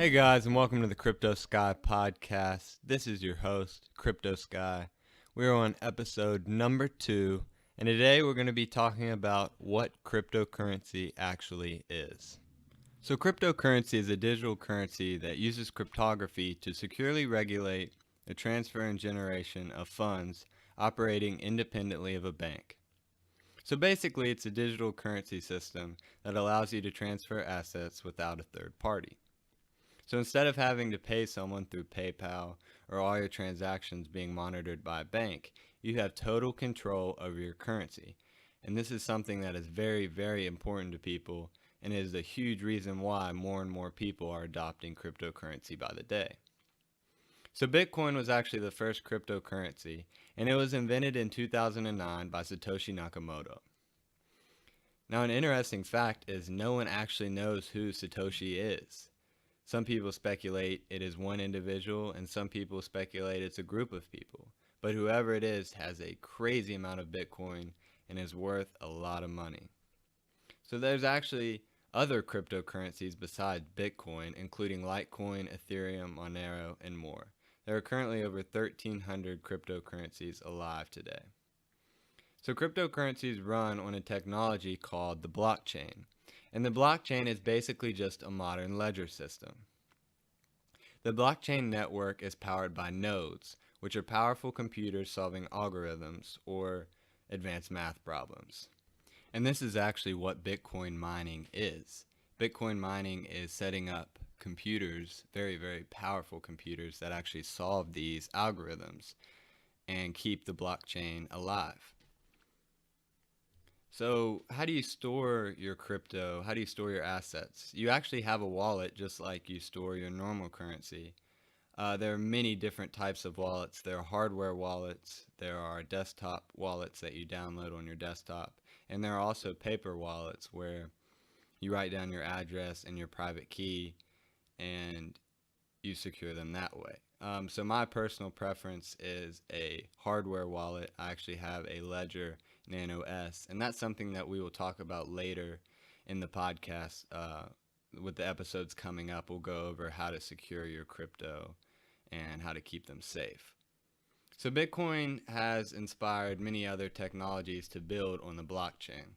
Hey guys, and welcome to the Crypto Sky podcast. This is your host, Crypto Sky. We're on episode number 2, and today we're going to be talking about what cryptocurrency actually is. So, cryptocurrency is a digital currency that uses cryptography to securely regulate the transfer and generation of funds operating independently of a bank. So, basically, it's a digital currency system that allows you to transfer assets without a third party. So instead of having to pay someone through PayPal or all your transactions being monitored by a bank, you have total control over your currency. And this is something that is very, very important to people and is a huge reason why more and more people are adopting cryptocurrency by the day. So Bitcoin was actually the first cryptocurrency, and it was invented in 2009 by Satoshi Nakamoto. Now, an interesting fact is no one actually knows who Satoshi is. Some people speculate it is one individual, and some people speculate it's a group of people. But whoever it is has a crazy amount of Bitcoin and is worth a lot of money. So there's actually other cryptocurrencies besides Bitcoin, including Litecoin, Ethereum, Monero, and more. There are currently over 1,300 cryptocurrencies alive today. So cryptocurrencies run on a technology called the blockchain. And the blockchain is basically just a modern ledger system. The blockchain network is powered by nodes, which are powerful computers solving algorithms or advanced math problems. And this is actually what Bitcoin mining is. Bitcoin mining is setting up computers, very, very powerful computers that actually solve these algorithms and keep the blockchain alive. So how do you store your crypto? How do you store your assets? You actually have a wallet just like you store your normal currency. There are many different types of wallets. There are hardware wallets. There are desktop wallets that you download on your desktop. And there are also paper wallets where you write down your address and your private key and you secure them that way. So my personal preference is a hardware wallet. I actually have a Ledger Nano S, and that's something that we will talk about later in the podcast. With the episodes coming up, we'll go over how to secure your crypto and how to keep them safe. So Bitcoin has inspired many other technologies to build on the blockchain.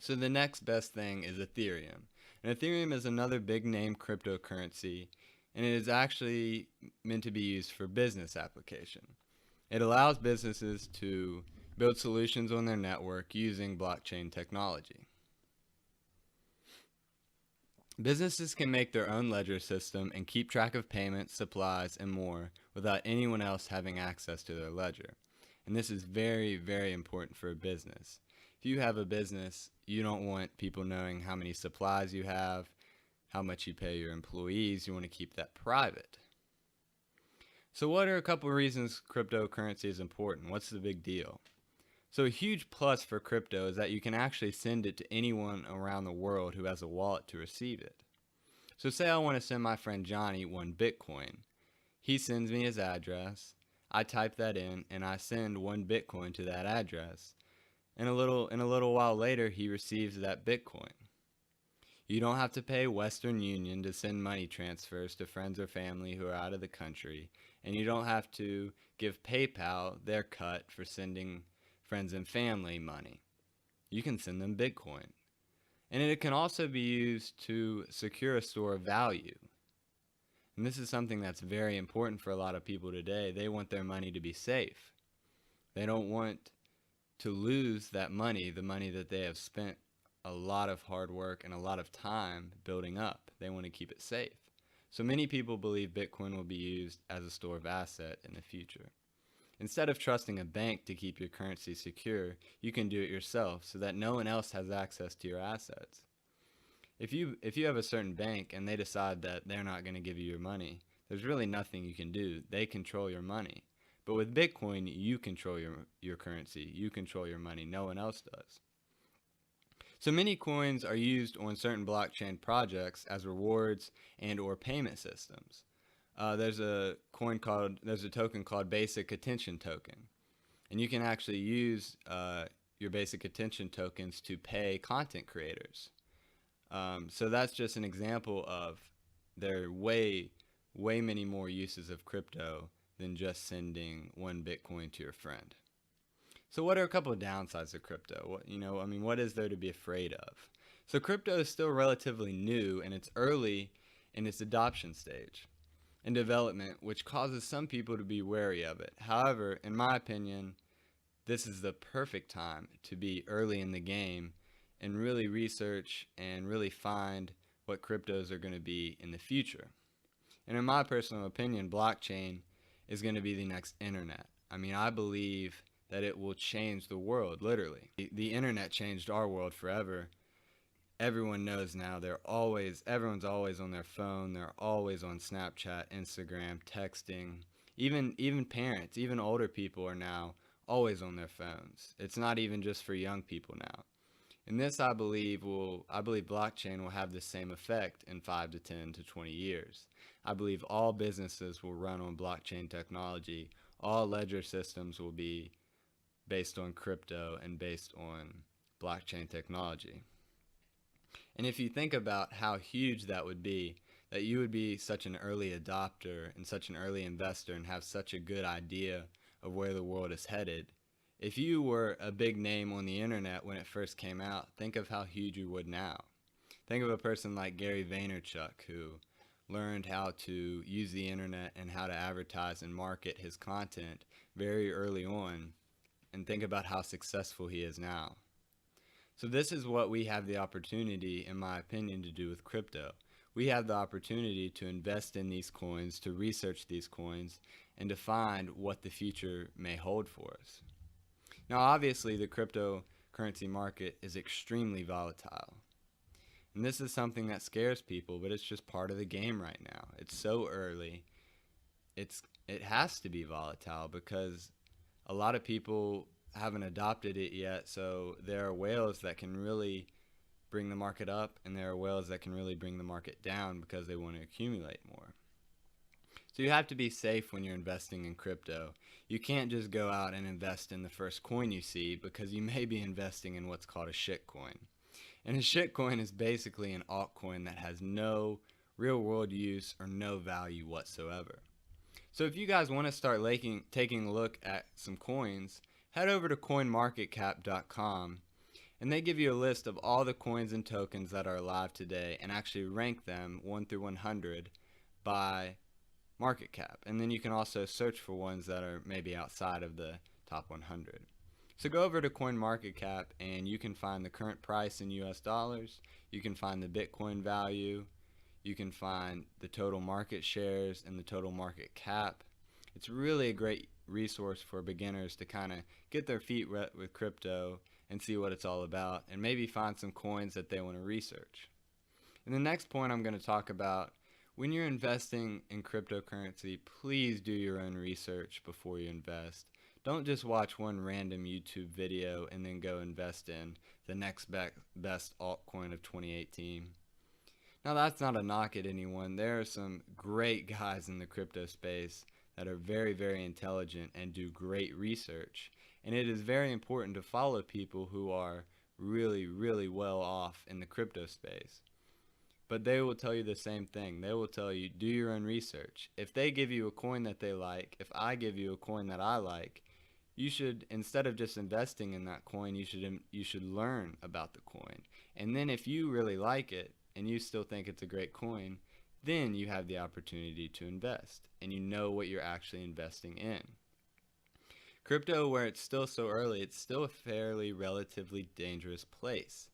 So the next best thing is Ethereum. And Ethereum is another big name cryptocurrency, and it is actually meant to be used for business application. It allows businesses to build solutions on their network using blockchain technology. Businesses can make their own ledger system and keep track of payments, supplies, and more without anyone else having access to their ledger. And this is very, very important for a business. If you have a business, you don't want people knowing how many supplies you have, how much you pay your employees. You want to keep that private. So what are a couple of reasons cryptocurrency is important? What's the big deal? So a huge plus for crypto is that you can actually send it to anyone around the world who has a wallet to receive it. So say I want to send my friend Johnny 1 Bitcoin. He sends me his address. I type that in and I send 1 Bitcoin to that address. And a little while later he receives that Bitcoin. You don't have to pay Western Union to send money transfers to friends or family who are out of the country, and you don't have to give PayPal their cut for sending friends and family money. You can send them Bitcoin. And it can also be used to secure a store of value. And this is something that's very important for a lot of people today. They want their money to be safe. They don't want to lose that money, the money that they have spent a lot of hard work and a lot of time building up. They want to keep it safe. So many people believe Bitcoin will be used as a store of asset in the future. Instead of trusting a bank to keep your currency secure, you can do it yourself so that no one else has access to your assets. If you have a certain bank and they decide that they're not going to give you your money, there's really nothing you can do. They control your money. But with Bitcoin, you control your currency. You control your money. No one else does. So many coins are used on certain blockchain projects as rewards and or payment systems. There's a token called Basic Attention Token, and you can actually use your Basic Attention tokens to pay content creators. So that's just an example of there are way many more uses of crypto than just sending one Bitcoin to your friend. So what are a couple of downsides of crypto? What is there to be afraid of? So crypto is still relatively new and it's early in its adoption stage and development, which causes some people to be wary of it. However, in my opinion, this is the perfect time to be early in the game and really research and really find what cryptos are going to be in the future. And in my personal opinion, blockchain is going to be the next internet. I believe that it will change the world, literally. The internet changed our world forever. Everyone knows now everyone's always on their phone, they're always on Snapchat, Instagram, texting. Even parents, even older people are now always on their phones. It's not even just for young people now. And this I believe blockchain will have the same effect in 5 to 10 to 20 years. I believe all businesses will run on blockchain technology. All ledger systems will be based on crypto and based on blockchain technology. And if you think about how huge that would be, that you would be such an early adopter and such an early investor and have such a good idea of where the world is headed. If you were a big name on the internet when it first came out, think of how huge you would now. Think of a person like Gary Vaynerchuk, who learned how to use the internet and how to advertise and market his content very early on, and think about how successful he is now. So this is what we have the opportunity, in my opinion, to do with crypto. We have the opportunity to invest in these coins, to research these coins, and to find what the future may hold for us. Now, obviously, the cryptocurrency market is extremely volatile. And this is something that scares people, but it's just part of the game right now. It's so early. It has to be volatile because a lot of people haven't adopted it yet, so there are whales that can really bring the market up, and there are whales that can really bring the market down because they want to accumulate more. So you have to be safe when you're investing in crypto. You can't just go out and invest in the first coin you see, because you may be investing in what's called a shitcoin. And a shitcoin is basically an altcoin that has no real world use or no value whatsoever. So if you guys want to start taking a look at some coins, head over to coinmarketcap.com, and they give you a list of all the coins and tokens that are alive today and actually rank them 1 through 100 by market cap. And then you can also search for ones that are maybe outside of the top 100. So go over to CoinMarketCap and you can find the current price in US dollars, you can find the Bitcoin value, you can find the total market shares and the total market cap. It's really a great resource for beginners to kind of get their feet wet with crypto and see what it's all about, and maybe find some coins that they want to research. And the next point I'm going to talk about, when you're investing in cryptocurrency, please do your own research before you invest. Don't just watch one random YouTube video and then go invest in the next best altcoin of 2018. Now, that's not a knock at anyone. There are some great guys in the crypto space that are very, very intelligent and do great research. And it is very important to follow people who are really, really well off in the crypto space. But they will tell you the same thing. They will tell you, do your own research. If they give you a coin that they like, if I give you a coin that I like, you should, instead of just investing in that coin, you should learn about the coin. And then if you really like it and you still think it's a great coin, then you have the opportunity to invest and you know what you're actually investing in. Crypto, where it's still so early, it's still a fairly relatively dangerous place.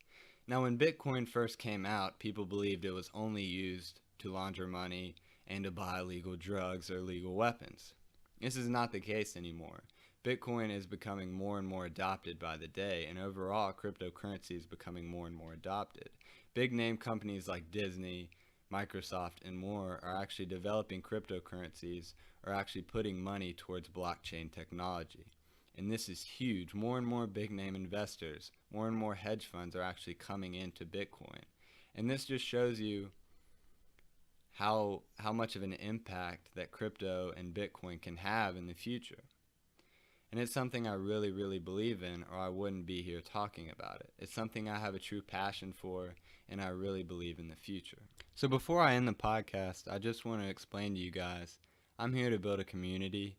Now, when Bitcoin first came out, people believed it was only used to launder money and to buy illegal drugs or illegal weapons. This is not the case anymore. Bitcoin is becoming more and more adopted by the day, and overall, cryptocurrency is becoming more and more adopted. Big name companies like Disney, Microsoft, and more are actually developing cryptocurrencies, or actually putting money towards blockchain technology. And this is huge. More and more big name investors, more and more hedge funds are actually coming into Bitcoin. And this just shows you how much of an impact that crypto and Bitcoin can have in the future. And it's something I really, really believe in, or I wouldn't be here talking about it. It's something I have a true passion for, and I really believe in the future. So before I end the podcast, I just want to explain to you guys, I'm here to build a community,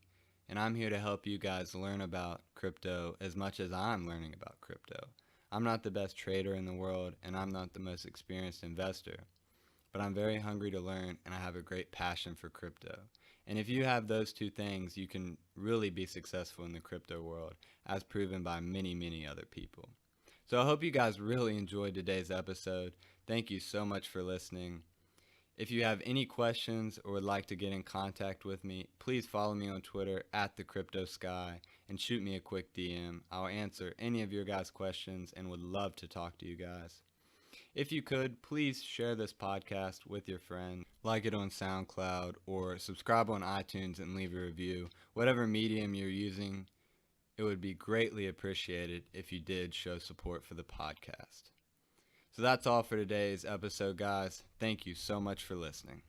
and I'm here to help you guys learn about crypto as much as I'm learning about crypto. I'm not the best trader in the world, and I'm not the most experienced investor, but I'm very hungry to learn, and I have a great passion for crypto. And if you have those two things, you can really be successful in the crypto world, as proven by many, many other people. So I hope you guys really enjoyed today's episode. Thank you so much for listening. If you have any questions or would like to get in contact with me, please follow me on Twitter @TheCryptoSky and shoot me a quick DM. I'll answer any of your guys' questions and would love to talk to you guys. If you could, please share this podcast with your friends, like it on SoundCloud, or subscribe on iTunes and leave a review. Whatever medium you're using, it would be greatly appreciated if you did show support for the podcast. So that's all for today's episode, guys. Thank you so much for listening.